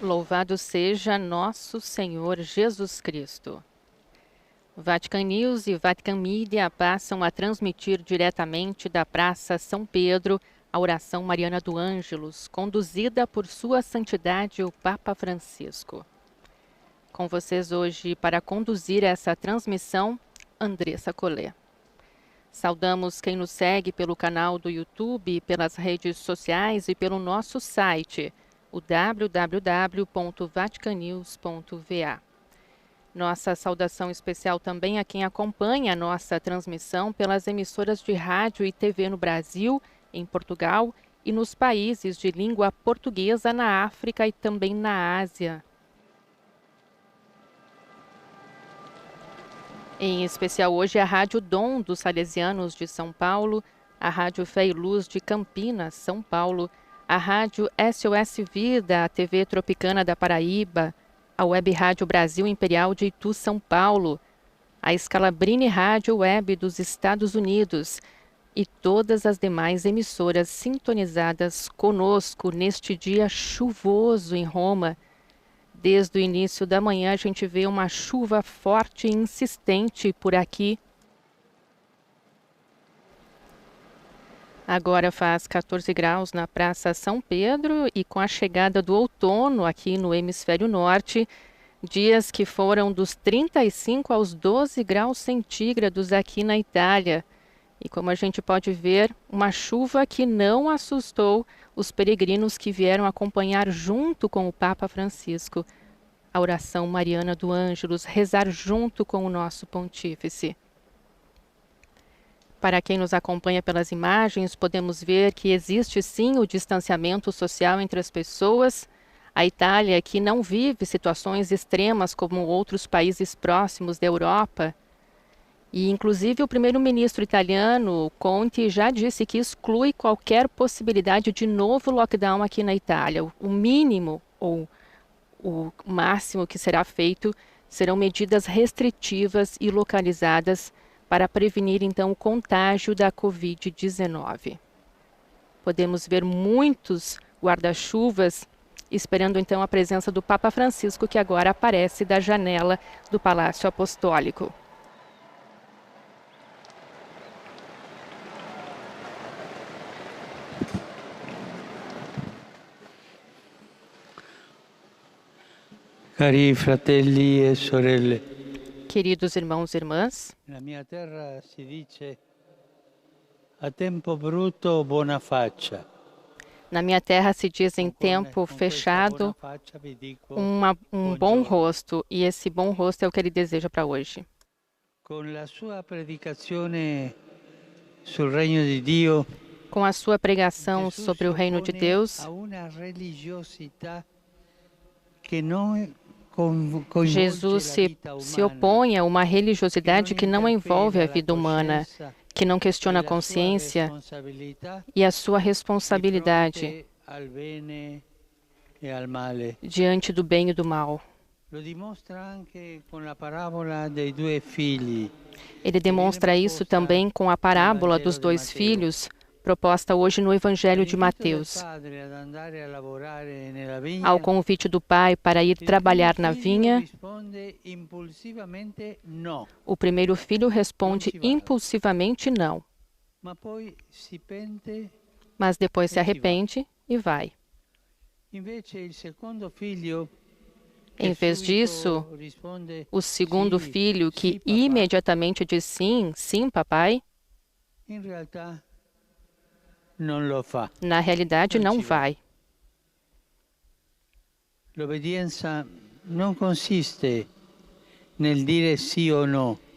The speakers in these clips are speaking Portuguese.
Louvado seja nosso Senhor Jesus Cristo. Vatican News e Vatican Media passam a transmitir diretamente da Praça São Pedro a oração mariana do Ângelus, conduzida por Sua Santidade o Papa Francisco. Com vocês hoje para conduzir essa transmissão, Andressa Collet. Saudamos quem nos segue pelo canal do YouTube, pelas redes sociais e pelo nosso site, o www.vaticanews.va. Nossa saudação especial também a quem acompanha a nossa transmissão pelas emissoras de rádio e TV no Brasil, em Portugal e nos países de língua portuguesa na África e também na Ásia. Em especial hoje a Rádio Dom dos Salesianos de São Paulo, a Rádio Fé e Luz de Campinas, São Paulo, a Rádio SOS Vida, a TV Tropicana da Paraíba, a Web Rádio Brasil Imperial de Itu, São Paulo, a Scalabrini Rádio Web dos Estados Unidos e todas as demais emissoras sintonizadas conosco neste dia chuvoso em Roma. Desde o início da manhã a gente vê uma chuva forte e insistente por aqui. Agora faz 14 graus na Praça São Pedro e com a chegada do outono aqui no hemisfério norte, dias que foram dos 35 aos 12 graus centígrados aqui na Itália. E como a gente pode ver, uma chuva que não assustou os peregrinos que vieram acompanhar junto com o Papa Francisco a oração mariana do Ângelus, rezar junto com o nosso pontífice. Para quem nos acompanha pelas imagens, podemos ver que existe sim o distanciamento social entre as pessoas. A Itália, que não vive situações extremas como outros países próximos da Europa, e inclusive o primeiro-ministro italiano, Conte, já disse que exclui qualquer possibilidade de novo lockdown aqui na Itália. O mínimo ou o máximo que será feito serão medidas restritivas e localizadas para prevenir então o contágio da Covid-19. Podemos ver muitos guarda-chuvas esperando então a presença do Papa Francisco, que agora aparece da janela do Palácio Apostólico. Cari fratelli e sorelle, Queridos irmãos e irmãs, na minha terra si dice a tempo brutto buona faccia. na minha terra se diz em tempo fechado um bom rosto, e esse bom rosto é o que ele deseja para hoje. Com la sua predicazione sul regno di Dio, Com a sua pregação Jesus sobre o si reino de oppone Deus, a una religiosità che non Jesus se opõe a uma religiosidade que não envolve a vida humana, que não questiona a consciência e a sua responsabilidade diante do bem e do mal. Ele demonstra isso também com a parábola dos dois filhos, proposta hoje no Evangelho de Mateus. Ao convite do pai para ir trabalhar na vinha, o primeiro filho responde impulsivamente não, mas depois se arrepende e vai. Em vez disso, o segundo filho, que imediatamente diz sim, sim, papai, na realidade não vai.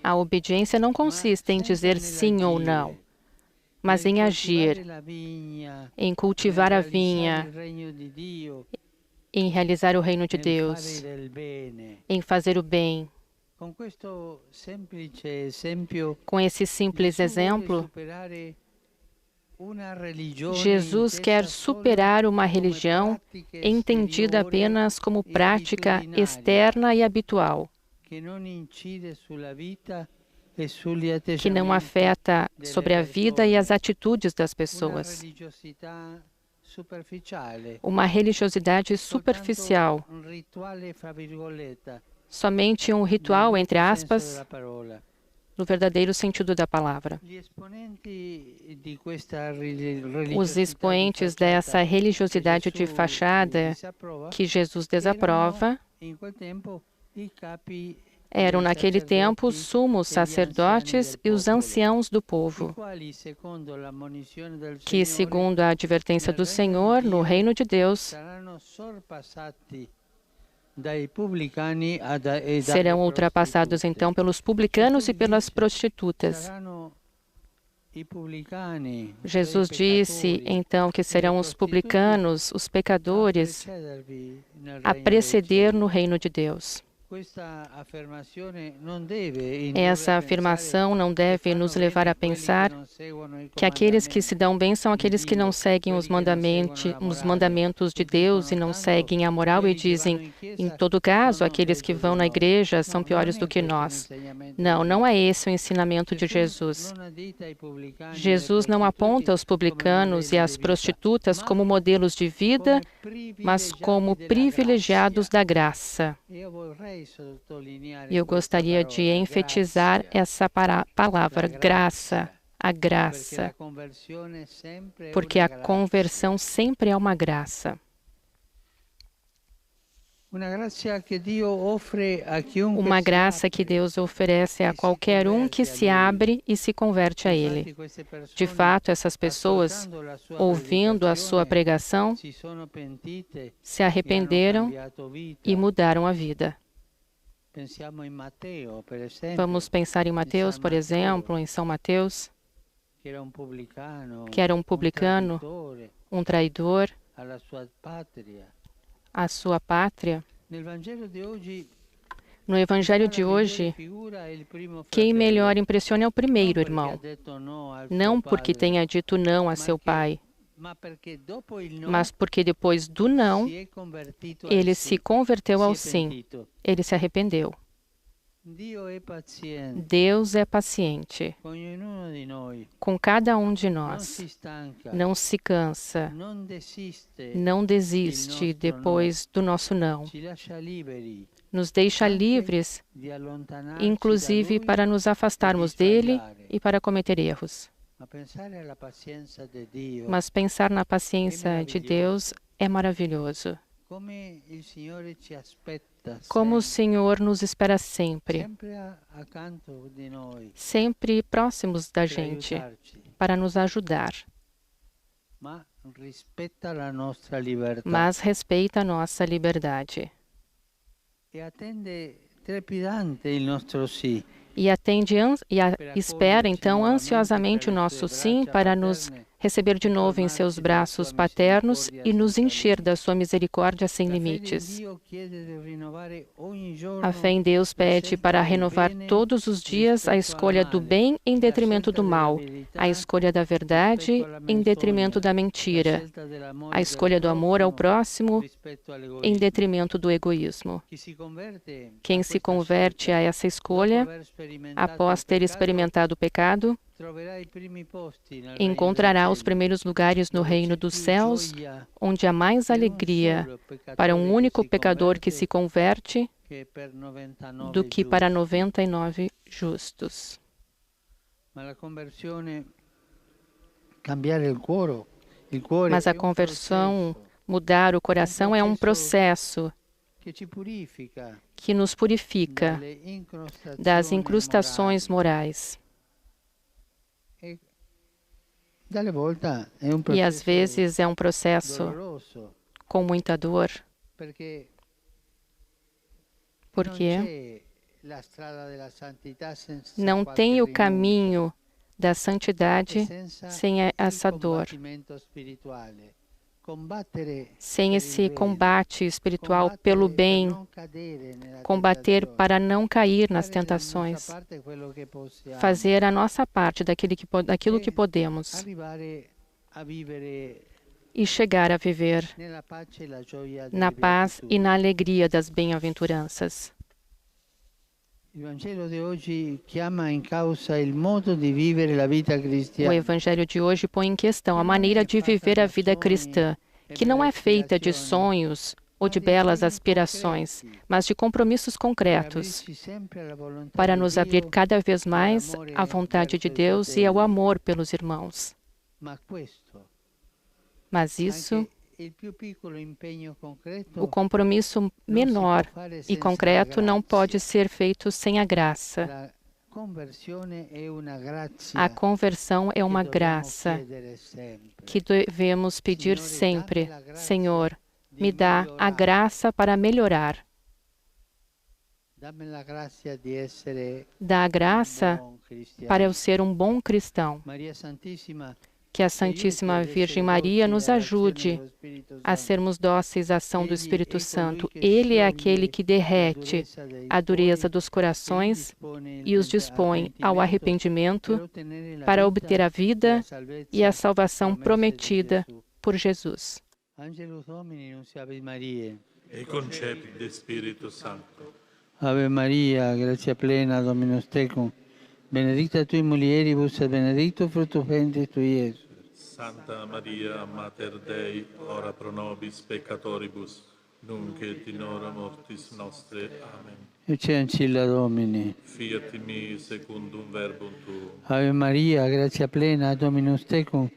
A obediência não consiste em dizer sim ou não, mas em agir, em cultivar a vinha, em realizar o reino de Deus, em fazer o bem. Com esse simples exemplo, Jesus quer superar uma religião entendida apenas como prática externa e habitual, que não afeta sobre a vida e as atitudes das pessoas. superficiale, uma religiosidade superficial, soltanto un rituale, fra virgolette, somente um nel ritual, entre vero senso aspas, della parola. no verdadeiro sentido da palavra. Gli esponenti di questa Os religiosità di expoentes facciata dessa che religiosidade de Gesù fachada disapprova que Jesus erano desaprova in quel tempo i capi eram, dei naquele tempo, os sacerdoti sumos e gli anziani sacerdotes del e os popolo, anciãos do i povo, quali, secondo l'ammonizione del que, Signore, segundo a advertência nel do regno di Senhor, no Dio reino de Deus, saranno sorpassati dai pubblicani e dalle serão ultrapassados prostitute. então pelos Gesù publicanos e pelas dice, prostitutas. saranno i pubblicani, cioè i Jesus disse peccatori, então que e le serão os prostitute publicanos, os a pecadores, precedervi nel a regno dei preceder cieli. no reino de Deus. Questa affermazione non deve indurre Essa a pensare afirmação não che deve fanno nos levar bene a quelli che pensar non seguono i que aqueles que se comandamenti dão bem são di aqueles que não Dio, seguem quelli che non seguono la os morale, mandamentos de che Deus e dicono não tanto seguem a moral e quelli che vanno dizem, in em chiesa todo caso, sono aqueles que peggio vão di na noi. igreja são No, non piores è do que questo nós. l'insegnamento di Não, não Gesù. é esse o ensinamento de Gesù Jesus. non addita ai pubblicani e alle Jesus não prostituti aponta os come publicanos e modelli as di vita, prostitutas ma como modelos de vida, come mas como privilegiati privilegiados della da grazia. graça. Io vorrei sottolineare E eu questa gostaria de parola, enfatizar grazia, essa la palavra, graça, grazia, a perché graça, la conversione sempre è porque una a grazia. conversão sempre é uma graça. Una grazia che Dio offre a chiunque Uma si graça que apre Deus oferece a e si qualquer um que converte a se Lui. abre e se converte a Ele. Infatti queste De persone, fato, essas pessoas, ascoltando la sua ouvindo a sua predicazione, pregação, si sono pentite se e hanno arrependeram cambiato vita. e mudaram a vida. Pensiamo in Matteo, per esempio, Vamos pensar em Mateus, San por Matteo, exemplo, em São Mateus, che era un pubblicano, que era um un publicano, traditore um traidor alla sua patria. à sua pátria. Nel Vangelo di oggi, No Evangelho la de migliore hoje, figura è il primo quem fratello, melhor impressiona é o non primeiro perché ha irmão. detto no al Não suo porque padre, tenha dito não a seu pai, ma perché dopo il no mas porque depois do não, si è convertito al ele sì, se converteu si ao è sim. pentito. Ele se arrependeu. Dio è paziente Deus é paciente con ognuno di noi, com cada um de non nós. si stanca, Não se cansa, non desiste, não desiste depois do nosso não. ci lascia liberi Nos deixa anche livres, di allontanarci inclusive da Lui, para nos afastarmos dele e para cometer erros. ma pensare alla pazienza di Dio, Mas pensar na paciência de Deus é maravilhoso. come il Signore ci aspetta Como o sempre, Senhor nos espera sempre, sempre accanto di noi sempre próximos da per gente, aiutarci, para nos ajudar, ma rispetta la nostra libertà mas respeita a nossa liberdade e attende trepidante il nostro sì. e espera então ansiosamente o nosso sim para nos receber de novo em seus braços paternos e nos encher da sua misericórdia sem limites. A fé em Deus pede para renovar todos os dias a escolha do bem em detrimento do mal, a escolha da verdade em detrimento da mentira, a escolha do amor ao próximo em detrimento do egoísmo. Quem se converte a essa escolha, após ter experimentado o pecado, encontrará os primeiros lugares no reino dos céus, onde há mais alegria para um único pecador que se converte do que para 99 justos. Mas a conversão, mudar o coração, é um processo que nos purifica das incrustações morais. E às vezes é um processo com muita dor, porque não tem o caminho da santidade sem essa dor, sem esse combate espiritual pelo bem, combater para não cair nas tentações, fazer a nossa parte daquilo que podemos e chegar a viver na paz e na alegria das bem-aventuranças. Il Vangelo di oggi chiama in causa il modo di vivere la vita O cristiana. Evangelho de hoje põe em questão a maneira de viver a vida cristã, que não é feita de sonhos ou de belas aspirações, mas de compromissos concretos, para nos abrir cada vez mais à vontade de Deus e ao amor pelos irmãos. Mas isso, o compromisso menor e concreto não pode ser feito sem a graça. A conversão é uma graça que devemos pedir sempre. Senhor, me dá a graça para melhorar. Dá a graça para eu ser um bom cristão. Que a Santíssima Virgem Maria nos ajude a sermos dóceis à ação do Espírito Santo. Ele é aquele que derrete a dureza dos corações e os dispõe ao arrependimento para obter a vida e a salvação prometida por Jesus. Angelus Domini, nunciavit Mariae. E concepit de Spiritu Sancto. Ave Maria, gratia plena, Dominus tecum, benedicta tui mulieribus et benedictus fructus ventris tui, Iesus. Santa Maria, Mater Dei, ora pro nobis peccatoribus, nunc et in hora mortis nostre. Amen. Ecce ancilla Domini. Fiat mi secundum verbum tuum. Ave Maria, gratia plena, Dominus tecum,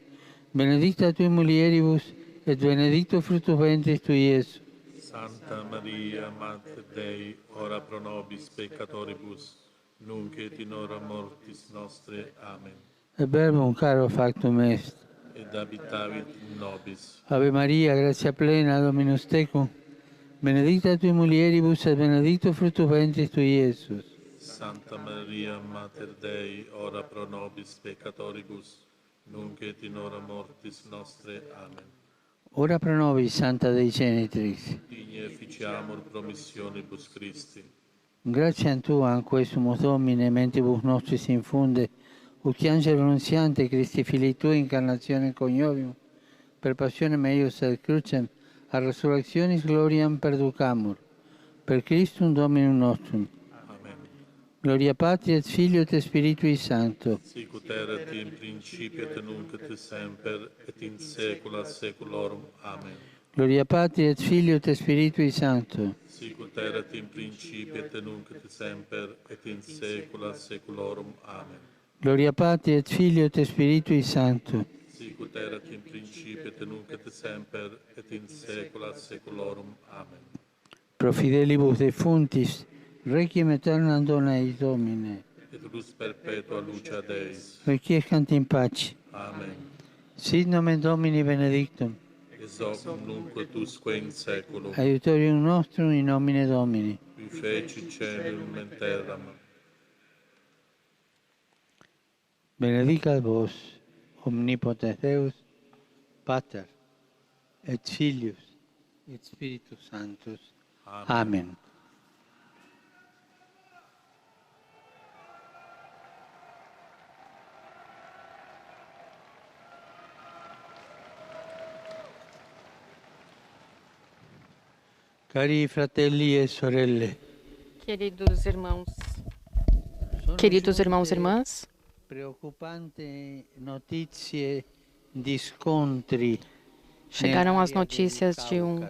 benedicta tui mulieribus et benedictus fructus ventris tui, Iesus. Santa Maria, Mater Dei, ora pro nobis peccatoribus, nunc et in hora mortis nostre. Amen. Et verbum caro factum est. Ed habitavit in nobis. Ave Maria, gratia plena, Dominus tecum, benedicta tui mulieribus et benedictus fructus ventris tui, Iesus. Santa Maria, Mater Dei, ora pro nobis peccatoribus, nunc et in hora mortis nostre. Amen. Ora pro nobis, Santa Dei Genitrix. Digne efficiamur promissionibus Christi. Gratiam Tuam, quae sumus Domine, mentibus nostris infunde, ut angelo nuntiante Christi Filii Tui incarnatione coniovium, per passionem eius et crucem, a resurrectionis gloriam perducamur. Per Christum Dominum nostrum. Amen. Gloria Patri et Filio et Spiritui Sancto. Sicut erat in principio et nunc et semper et in saecula saeculorum. Amen. Gloria Patri et Filio et Spiritui Sancto. Sicut erat in principio et nunc et semper et in saecula saeculorum. Amen. Gloria Patri et Filio et Spiritui Sancto. Sicut erat in principio et nunc et semper et in saecula saeculorum. Amen. Pro fidelibus defuntis, requiem aeternam dona eis Domine. Et lux perpetua luce ad eis. Requiescant in pace. Amen. Sit nomen Domini benedictum. Ex hoc nunc et usque in saeculum. Aiutorium nostrum in nomine Domini. Qui feci caelum et terram. Benedicat vos, omnipotens Deus, Pater, et Filius, et Spiritus Sanctus. Amen. Cari fratelli e sorelle, Queridos irmãos e irmãs, preoccupante notizie di scontri chegaram as notícias de um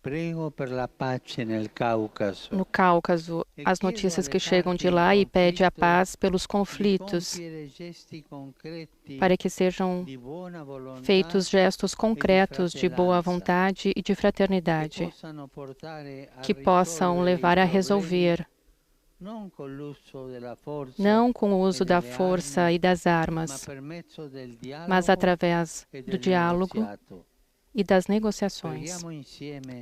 Prego per la pace nel Cáucaso. no Cáucaso, as notícias que chegam de lá e pede a paz pelos conflitos, para que sejam feitos gestos concretos de boa vontade e de fraternidade, que possam levar a resolver, não com o uso da força e das armas, mas através do diálogo e das negociações.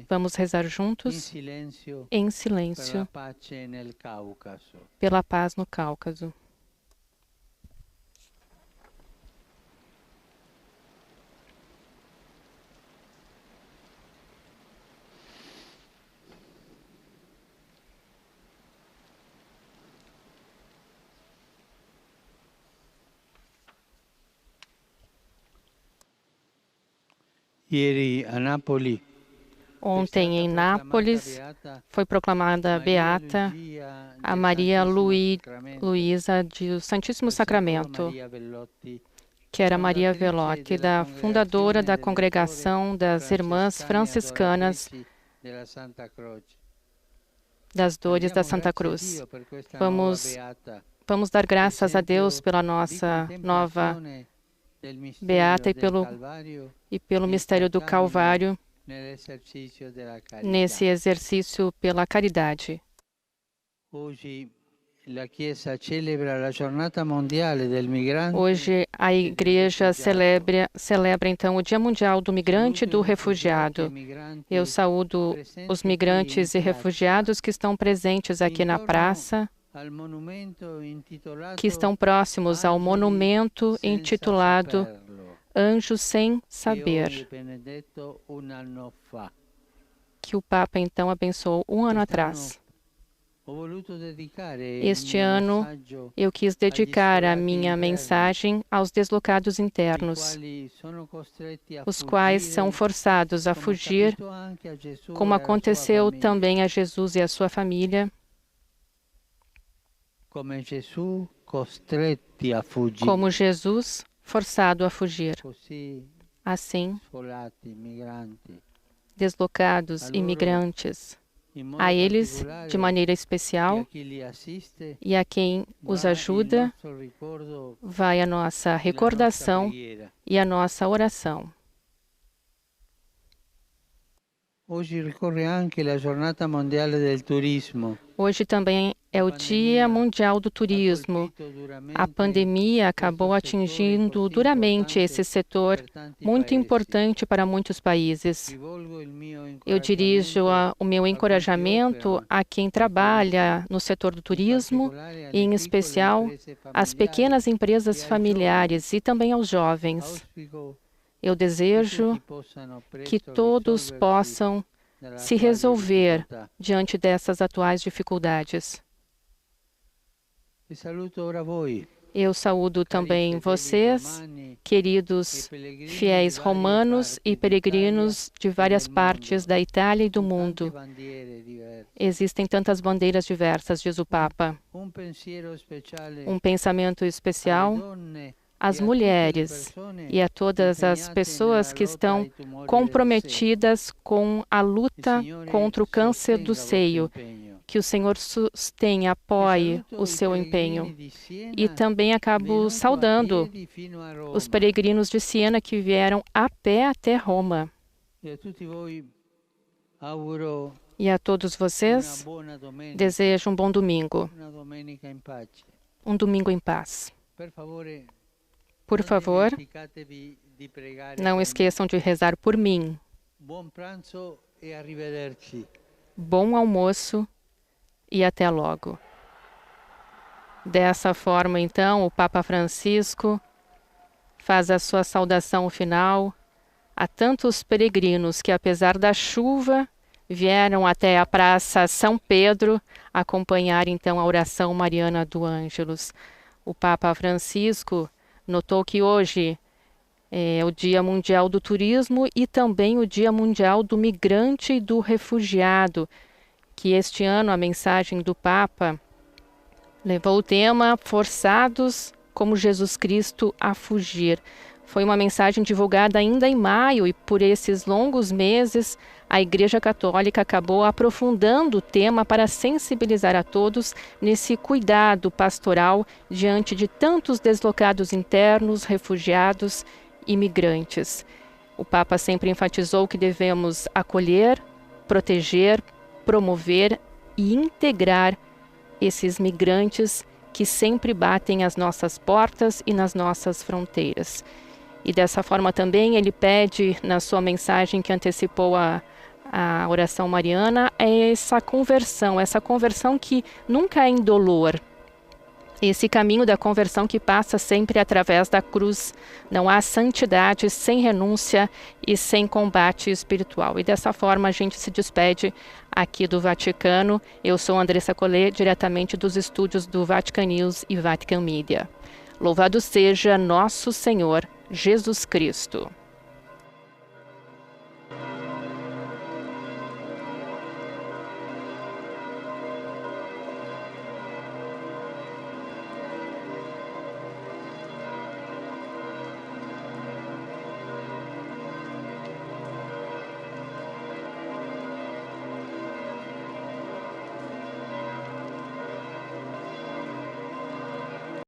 Vamos rezar juntos, em silêncio, pela paz no Cáucaso. Ieri a Napoli Ontem, em Nápoles, foi proclamada beata a Maria Luísa do Santíssimo Sacramento, que era Maria Velotti, fundadora da Congregação das Irmãs Franciscanas das Dores da Santa Cruz. Vamos dar graças a Deus pela nossa nova beata e pelo mistério do Calvário, nesse exercício pela caridade. Hoje a Igreja celebra então o Dia Mundial do Migrante e do Refugiado. Eu saúdo os migrantes e refugiados que estão presentes aqui na praça, que estão próximos ao monumento intitulado Anjos Sem Saber, que o Papa então abençoou um ano atrás. Este ano eu quis dedicar a minha mensagem aos deslocados internos, os quais são forçados a fugir, como aconteceu também a Jesus e a sua família, como Jesus forçado a fugir. Assim, deslocados, imigrantes, a eles de maneira especial, e a quem os ajuda, vai a nossa recordação e a nossa oração. Hoje também é o Dia Mundial do Turismo. A pandemia acabou atingindo duramente esse setor, muito importante para muitos países. Eu dirijo o meu encorajamento a quem trabalha no setor do turismo, e em especial às pequenas empresas familiares e também aos jovens. Eu desejo que todos possam se resolver diante dessas atuais dificuldades. Eu saúdo também vocês, queridos fiéis romanos e peregrinos de várias partes da Itália e do mundo. Existem tantas bandeiras diversas, diz o Papa. Um pensamento especial às mulheres e a todas as pessoas que estão comprometidas com a luta contra o câncer do seio. Que o Senhor sustenha, apoie o seu empenho. E também acabo saudando os peregrinos de Siena que vieram a pé até Roma. E a todos vocês, desejo um bom domingo. Um domingo em paz. Por favor, não esqueçam de rezar por mim. Bom almoço e até logo. Dessa forma, então, o Papa Francisco faz a sua saudação final a tantos peregrinos que, apesar da chuva, vieram até a Praça São Pedro acompanhar, então, a oração mariana do Ângelus. O Papa Francisco notou que hoje é o Dia Mundial do Turismo e também o Dia Mundial do Migrante e do Refugiado, que este ano a mensagem do Papa levou o tema Forçados como Jesus Cristo a fugir. Foi uma mensagem divulgada ainda em maio e por esses longos meses a Igreja Católica acabou aprofundando o tema para sensibilizar a todos nesse cuidado pastoral diante de tantos deslocados internos, refugiados e migrantes. O Papa sempre enfatizou que devemos acolher, proteger, promover e integrar esses migrantes que sempre batem às nossas portas e nas nossas fronteiras. E dessa forma também ele pede na sua mensagem que antecipou a oração mariana, essa conversão que nunca é indolor. Esse caminho da conversão que passa sempre através da cruz. Não há santidade sem renúncia e sem combate espiritual. E dessa forma a gente se despede aqui do Vaticano. Eu sou Andressa Collet, diretamente dos estúdios do Vatican News e Vatican Media. Louvado seja nosso Senhor Jesus Cristo.